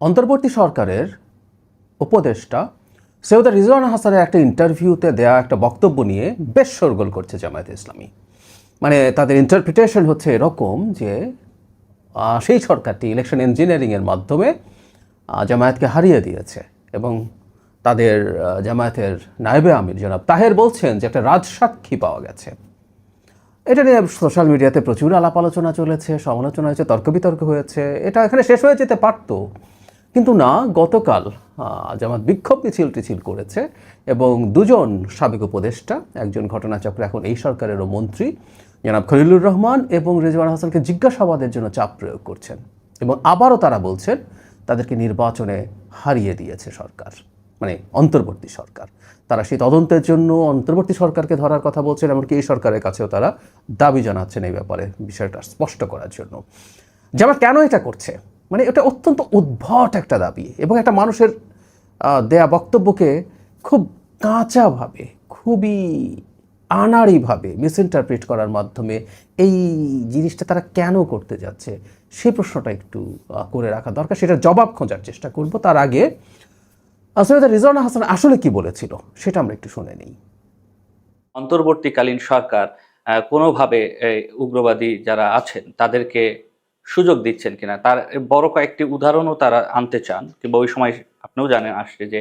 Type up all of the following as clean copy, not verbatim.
অন্তর্বর্তী সরকারের উপদেষ্টা সৈয়দ রিজওয়ানা হাসানের একটা ইন্টারভিউতে দেয়া একটা বক্তব্য নিয়ে বেশ শোরগোল করছে জামায়াতে ইসলামী। মানে তাদের ইন্টারপ্রিটেশন হচ্ছে এরকম যে সেই সরকারটি ইলেকশন ইঞ্জিনিয়ারিংয়ের মাধ্যমে জামায়াতকে হারিয়ে দিয়েছে এবং তাদের জামায়াতের নায়েবে আমির জনাব তাহের বলছেন যে একটা রাজসাক্ষী পাওয়া গেছে। এটা নিয়ে সোশ্যাল মিডিয়াতে প্রচুর আলাপ আলোচনা চলেছে, সমালোচনা হয়েছে, তর্ক বিতর্ক হয়েছে। এটা এখানে শেষ হয়ে যেতে পারত, কিন্তু না। গতকাল জামাত বিক্ষোভ মিছিল করেছে এবং দুজন সাবেক উপদেষ্টা, একজন ঘটনাচক্রে এখন এই সরকারেরও মন্ত্রী জনাব খলিলুর রহমান এবং রিজওয়ানা হাসানকে জিজ্ঞাসাবাদের জন্য চাপ প্রয়োগ করছেন এবং আবারও তারা বলছেন তাদেরকে নির্বাচনে হারিয়ে দিয়েছে সরকার, মানে অন্তর্বর্তী সরকার। তারা সেই তদন্তের জন্য অন্তর্বর্তী সরকারকে ধরার কথা বলছেন, এমনকি এই সরকারের কাছেও তারা দাবি জানাচ্ছেন এই ব্যাপারে বিষয়টা স্পষ্ট করার জন্য। জামাত কেন এটা করছে, মানে এটা অত্যন্ত উদ্ভট একটা দাবি এবং একটা মানুষের দেয়া বক্তব্যকে খুব কাঁচাভাবে, খুবই আনাড়িভাবে মিসইন্টারপ্রিট করার মাধ্যমে এই জিনিসটা তারা কেন করতে যাচ্ছে সেই প্রশ্নটা একটু করে রাখা দরকার। সেটা জবাব খোঁজার চেষ্টা করব। তার আগে সৈয়দ রিজওয়ানা হাসান আসলে কি বলেছিল সেটা আমরা একটু শুনে নিই। অন্তর্বর্তীকালীন সরকার কোনোভাবে উগ্রবাদী যারা আছেন তাদেরকে সুযোগ দিচ্ছেন কিনা তার বড় কয়েকটি উদাহরণও তারা আনতে চান, কিংবা ওই সময় আপনিও জানেন আসছে যে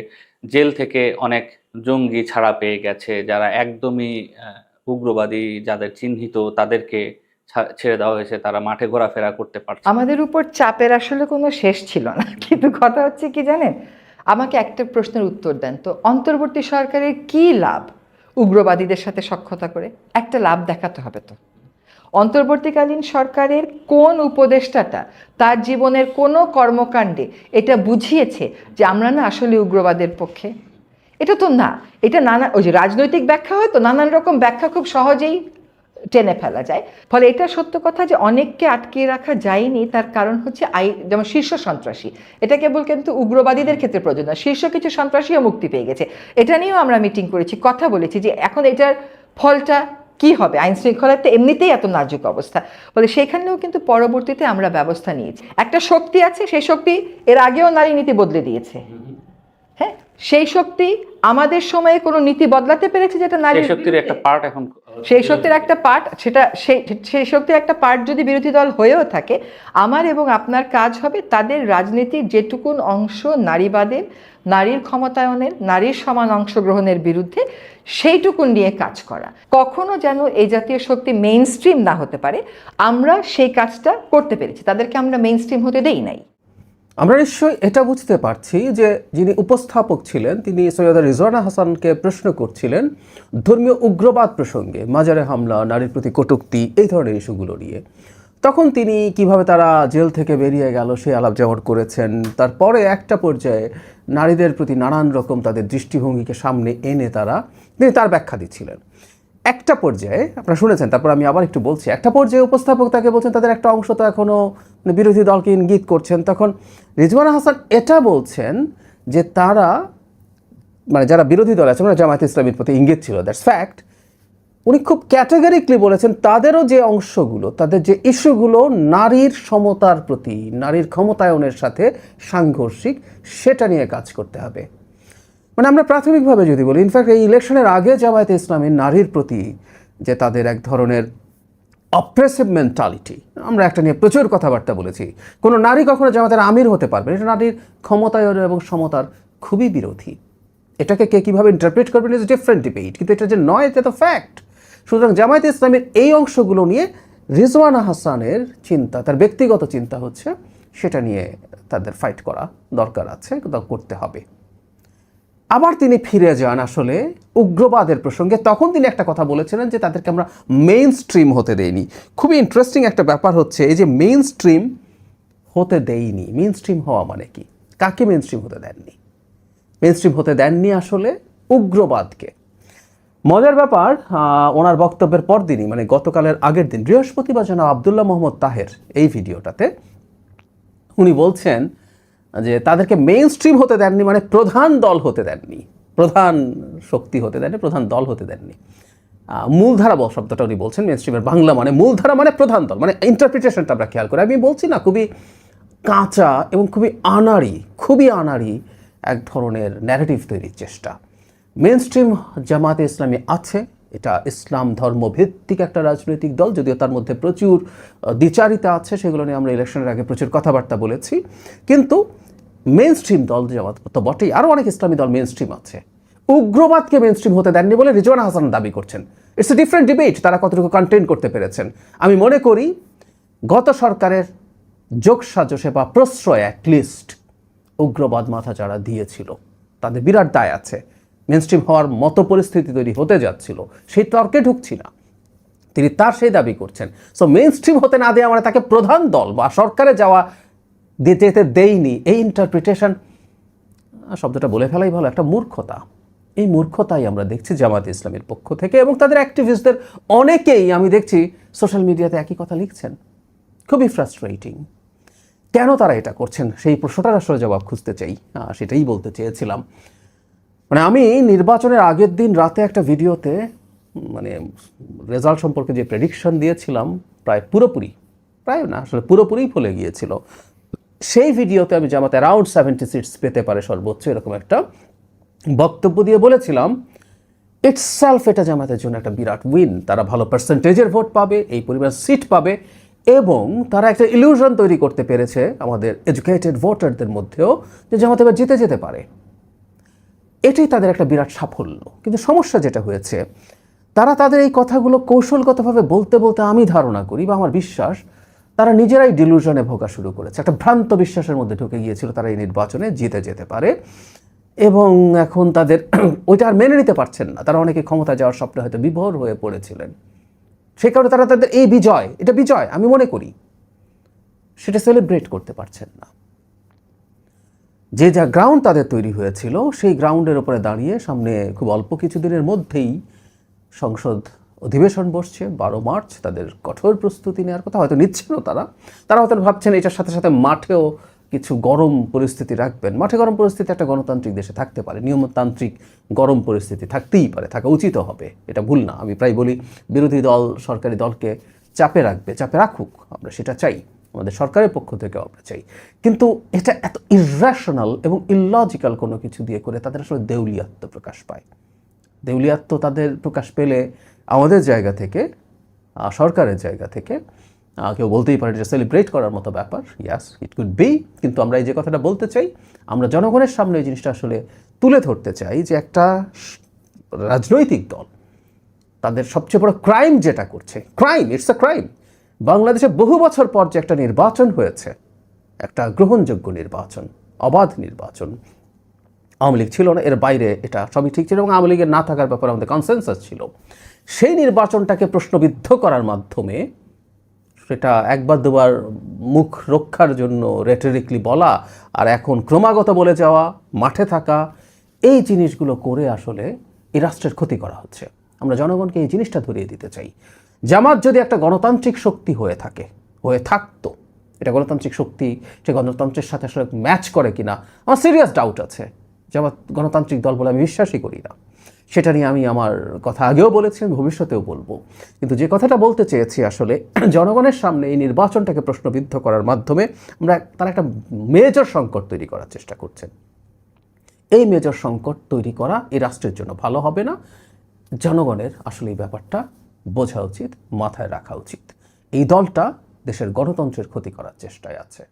জেল থেকে অনেক জঙ্গি ছাড়া পেয়ে গেছে, যারা একদমই উগ্রবাদী যাদের চিহ্নিত তাদেরকে ছেড়ে দেওয়া হয়েছে, তারা মাঠে ঘোরাফেরা করতে পারছে। আমাদের উপর চাপের আসলে কোনো শেষ ছিল না, কিন্তু কথা হচ্ছে কি জানেন, আমাকে একটা প্রশ্নের উত্তর দেন তো, অন্তর্বর্তী সরকারের কি লাভ উগ্রবাদীদের সাথে সখ্যতা করে? একটা লাভ দেখাতে হবে তো। অন্তর্বর্তীকালীন সরকারের কোন উপদেষ্টাটা তার জীবনের কোনো কর্মকাণ্ডে এটা বুঝিয়েছে যে আমরা না আসলে উগ্রবাদের পক্ষে? এটা তো না। এটা নানা ওই যে রাজনৈতিক ব্যাখ্যা হয় তো, নানান রকম ব্যাখ্যা খুব সহজেই টেনে ফেলা যায়। ফলে এটা সত্য কথা যে অনেককে আটকিয়ে রাখা যায়নি, তার কারণ হচ্ছে যেমন শীর্ষ সন্ত্রাসী, এটা কেবল কিন্তু উগ্রবাদীদের ক্ষেত্রে প্রয়োজন না, শীর্ষ কিছু সন্ত্রাসীও মুক্তি পেয়ে গেছে। এটা নিয়েও আমরা মিটিং করেছি, কথা বলেছি যে এখন এটার ফলটা কি হবে। আইন শৃঙ্খলার তো এমনিতেই এত নাজুক অবস্থা, বলে সেখানেও কিন্তু পরবর্তীতে আমরা ব্যবস্থা নিয়েছি। একটা শক্তি আছে, সেই শক্তি এর আগেও নারী নীতি বদলে দিয়েছে। হ্যাঁ, সেই শক্তি আমাদের সময়ে কোনো নীতি বদলাতে পেরেছে যেটা নারী শক্তির একটা পার্ট এখন, সেই শক্তির একটা পার্ট, সেটা সেই শক্তির একটা পার্ট যদি বিরোধী দল হয়েও থাকে, আমার এবং আপনার কাজ হবে তাদের রাজনীতির যেটুকুন অংশ নারীবাদের, নারীর ক্ষমতায়নের, নারীর সমান অংশগ্রহণের বিরুদ্ধে, সেইটুকুন নিয়ে কাজ করা। কখনো যেন এই জাতীয় শক্তি মেইন স্ট্রিম না হতে পারে, আমরা সেই কাজটা করতে পেরেছি। তাদেরকে আমরা মেইন স্ট্রিম হতে দেই নাই। আমরা নিশ্চয়ই এটা বুঝতে পারছি যে যিনি উপস্থাপক ছিলেন তিনি সৈয়দ রিজওয়ানা হাসানকে প্রশ্ন করছিলেন ধর্মীয় উগ্রবাদ প্রসঙ্গে, মাজারে হামলা, নারীর প্রতি কটূক্তি, এই ধরনের ইস্যুগুলো নিয়ে। তখন তিনি কিভাবে তারা জেল থেকে বেরিয়ে গেল সেই আলাপ যেমন করেছেন, তারপরে একটা পর্যায়ে নারীদের প্রতি নানান রকম তাদের দৃষ্টিভঙ্গিকে সামনে এনে তিনি তার ব্যাখ্যা দিচ্ছিলেন। একটা পর্যায়ে আপনারা শুনেছেন, তারপর আমি আবার একটু বলছি, একটা পর্যায়ে উপস্থাপক তাকে বলছেন তাদের একটা অংশ তো এখনও বিরোধী দলকে ইঙ্গিত করছেন। তখন রিজওয়ানা হাসান এটা বলছেন যে তারা, মানে যারা বিরোধী দল আছে, মানে জামায়াত ইসলামীর প্রতি ইঙ্গিত ছিল, দ্যাটস ফ্যাক্ট। উনি খুব ক্যাটেগরিক্যালি বলেছেন তাদেরও যে অংশগুলো, তাদের যে ইস্যুগুলো নারীর সমতার প্রতি, নারীর ক্ষমতায়নের সাথে সাংঘর্ষিক, সেটা নিয়ে কাজ করতে হবে। মানে আমরা প্রাথমিকভাবে যদি বলি, ইনফ্যাক্ট এই ইলেকশনের আগে জামায়াতে ইসলামীর নারীর প্রতি যে তাদের এক ধরনের অপ্রেসিভ মেন্টালিটি, আমরা একটা নিয়ে প্রচুর কথাবার্তা বলেছি। কোনো নারী কখনো জামাতের আমির হতে পারবে, এটা নারীর ক্ষমতায়ন এবং সমতার খুবই বিরোধী। এটাকে কে কীভাবে ইন্টারপ্রেট করবেন ইজ ডিফারেন্ট ডিবেট, কিন্তু এটা যে নয় এটা তো ফ্যাক্ট। সুতরাং জামায়াতে ইসলামের এই অংশগুলো নিয়ে রিজওয়ানা হাসানের চিন্তা, তার ব্যক্তিগত চিন্তা হচ্ছে সেটা নিয়ে তাদের ফাইট করা দরকার আছে, করতে হবে। আবার তিনি ফিরে যান আসলে উগ্রবাদের প্রসঙ্গে। তখন তিনি একটা কথা বলেছিলেন যে তাদেরকে আমরা মেইন স্ট্রিম হতে দেইনি। খুবই ইন্টারেস্টিং একটা ব্যাপার হচ্ছে এই যে মেইন স্ট্রিম হতে দেইনি, মেইন স্ট্রিম হওয়া মানে কি? কাকে মেইন স্ট্রিম হতে দেননি? মেইন স্ট্রিম হতে দেননি আসলে উগ্রবাদকে। মজার ব্যাপার, ওনার বক্তব্যের পর দিনই, মানে গতকালের আগের দিন বৃহস্পতিবার জনাব আবদুল্লাহ মোহাম্মদ তাহের এই ভিডিওটাতে উনি বলছেন যে তাদেরকে মেইন স্ট্রিম হতে দেননি, মানে প্রধান দল হতে দেননি, প্রধান শক্তি হতে দেননি, প্রধান দল হতে দেননি। মূলধারা শব্দটা উনি বলছেন, মেইন স্ট্রিমের বাংলা মানে মূলধারা, মানে প্রধান দল, মানে ইন্টারপ্রিটেশনটা আমরা খেয়াল করি। আমি বলছি না, খুবই কাঁচা এবং খুবই আনাড়ি এক ধরনের ন্যারেটিভ তৈরির চেষ্টা। মেন স্ট্রিম জামাতে ইসলামী আছে, এটা ইসলাম ধর্মভিত্তিক একটা রাজনৈতিক দল, যদিও তার মধ্যে প্রচুর দ্বিচারিতা আছে, সেগুলো নিয়ে আমরা ইলেকশনের আগে প্রচুর কথাবার্তা বলেছি। কিন্তু মেন স্ট্রিম দল জামাত তো বটেই, আরও অনেক ইসলামী দল মেন স্ট্রিম আছে। উগ্রবাদকে মেন স্ট্রিম হতে দেননি বলে রিজওয়ানা হাসান দাবি করছেন। ইটস এ ডিফারেন্ট ডিবেট, তারা কতটুকু কন্টেইন করতে পেরেছেন। আমি মনে করি গত সরকারের যোগসাজশে বা প্রশ্রয় অ্যাটলিস্ট উগ্রবাদ মাথা যারা দিয়েছিল তাদের বিরাট দায় আছে। মেনস্ট্রিম হওয়ার মতো পরিস্থিতি তৈরি হতে যাচ্ছিল, সেই তর্কে ঢুকছি না, তিনি তার সেই দাবি করছেন। সো মেনস্ট্রিম হতে না দিয়ে আমরা তাকে প্রধান দল বা সরকারে যাওয়া যেতে দেইনি, এই ইন্টারপ্রিটেশন, শব্দটা বলে ফেলাই ভালো, একটা মূর্খতা। এই মূর্খতাই আমরা দেখছি জামায়াতে ইসলামীর পক্ষ থেকে, এবং তাদের অ্যাক্টিভিস্টদের অনেকেই আমি দেখছি সোশ্যাল মিডিয়াতে একই কথা লিখছেন। খুবই ফ্রাস্ট্রেটিং। কেন তারা এটা করছেন সেই প্রশ্নটার আসলে জবাব খুঁজতে চাই, সেটাই বলতে চেয়েছিলাম। মানে আমি নির্বাচনের আগের দিন রাতে একটা ভিডিওতে মানে রেজাল্ট সম্পর্কে যে প্রেডিকশন দিয়েছিলাম প্রায় না আসলে পুরোপুরি ফলে গিয়েছিল। সেই ভিডিওতে আমি জামাতে অ্যারাউন্ড 70 সিটস পেতে পারে সর্বোচ্চ, এরকম একটা বক্তব্য দিয়ে বলেছিলাম ইটসেলফ এটা জামাতের জন্য একটা বিরাট উইন। তারা ভালো পার্সেন্টেজের ভোট পাবে, এই পরিমাণ সিট পাবে, এবং তারা একটা ইলিউশন তৈরি করতে পেরেছে আমাদের এডুকেটেড ভোটারদের মধ্যেও যে জামাত এবার জিতে যেতে পারে। এটাই তাদের একটা বিরাট সাফল্য। কিন্তু সমস্যা যেটা হয়েছে, তারা তাদের এই কথাগুলো কৌশলগতভাবে বলতে বলতে আমি ধারণা করি বা আমার বিশ্বাস তারা নিজেরাই ডিলুশনে ভোগা শুরু করেছে। একটা ভ্রান্ত বিশ্বাসের মধ্যে ঢুকে গিয়েছিল তারা এই নির্বাচনে জিতে যেতে পারে, এবং এখন তাদের ওইটা আর মেনে নিতে পারছেন না। তারা অনেকে ক্ষমতা যাওয়ার স্বপ্নে হয়তো বিভোর হয়ে পড়েছিলেন, সেই কারণে তারা তাদের এই এটা বিজয় আমি মনে করি সেটা সেলিব্রেট করতে পারছেন না। যে যা গ্রাউন্ড তাদের তৈরি হয়েছিল সেই গ্রাউন্ডের উপরে দাঁড়িয়ে সামনে খুব অল্প কিছুদিনের মধ্যেই সংসদ অধিবেশন বসছে 12 মার্চ। তাদের কঠোর প্রস্তুতি নেওয়ার কথা হয়তো নিচ্ছেনও তারা হয়তো ভাবছেন এটার সাথে সাথে মাঠেও কিছু গরম পরিস্থিতি রাখবেন। মাঠে গরম পরিস্থিতি একটা গণতান্ত্রিক দেশে থাকতে পারে, নিয়মতান্ত্রিক গরম পরিস্থিতি থাকতেই পারে, থাকা উচিত হবে, এটা ভুল না। আমি প্রায় বলি বিরোধী দল সরকারি দলকে চাপে রাখুক, আমরা সেটা চাই, আমাদের সরকারের পক্ষ থেকে আমরা চাই। কিন্তু এটা এত ইররেশনাল এবং ইললজিক্যাল কোনো কিছু দিয়ে করে তাদের আসলে দেউলিয়াত্ম প্রকাশ পায়। দেউলিয়াত্ম তাদের প্রকাশ পেলে আমাদের জায়গা থেকে, সরকারের জায়গা থেকে কেউ বলতেই পারে যে সেলিব্রেট করার মতো ব্যাপার, ইয়াস ইট কুড বি। কিন্তু আমরা এই যে কথাটা বলতে চাই, আমরা জনগণের সামনে এই জিনিসটা আসলে তুলে ধরতে চাই যে একটা রাজনৈতিক দল তাদের সবচেয়ে বড় ক্রাইম যেটা করছে, ইটস আ ক্রাইম। বাংলাদেশে বহু বছর পর যে একটা নির্বাচন হয়েছে, একটা গ্রহণযোগ্য নির্বাচন, অবাধ নির্বাচন, আওয়ামী লীগ ছিল না, এর বাইরে এটা সবই ঠিক ছিল, এবং আওয়ামী লীগের না থাকার ব্যাপারে আমাদের কনসেনসাস ছিল। সেই নির্বাচনটাকে প্রশ্নবিদ্ধ করার মাধ্যমে, সেটা একবার দুবার মুখ রক্ষার জন্য রেটরিকলি বলা আর এখন ক্রমাগত বলে যাওয়া, মাঠে থাকা, এই জিনিসগুলো করে আসলে এই রাষ্ট্রের ক্ষতি করা হচ্ছে। আমরা জনগণকে এই জিনিসটা ধরিয়ে দিতে চাই। জামাত যদি একটা গণতান্ত্রিক শক্তি হয়ে থাকতো, এটা গণতান্ত্রিক শক্তি, সে গণতন্ত্রের সাথে আসলে ম্যাচ করে কিনা আমার সিরিয়াস ডাউট আছে। জামাত গণতান্ত্রিক দল বলে আমি বিশ্বাসই করি না। সেটা নিয়ে আমি আমার কথা আগেও বলেছি, ভবিষ্যতেও বলবো। কিন্তু যে কথাটা বলতে চেয়েছি আসলে, জনগণের সামনে এই নির্বাচনটাকে প্রশ্নবিদ্ধ করার মাধ্যমে তারা একটা মেজর সংকট তৈরি করার চেষ্টা করছেন। এই মেজর সংকট তৈরি করা এই রাষ্ট্রের জন্য ভালো হবে না। জনগণের আসলে এই ব্যাপারটা বোঝা উচিত, মাথায় রাখা উচিত। এই দলটা দেশের গণতন্ত্রের ক্ষতি করার চেষ্টায় আছে।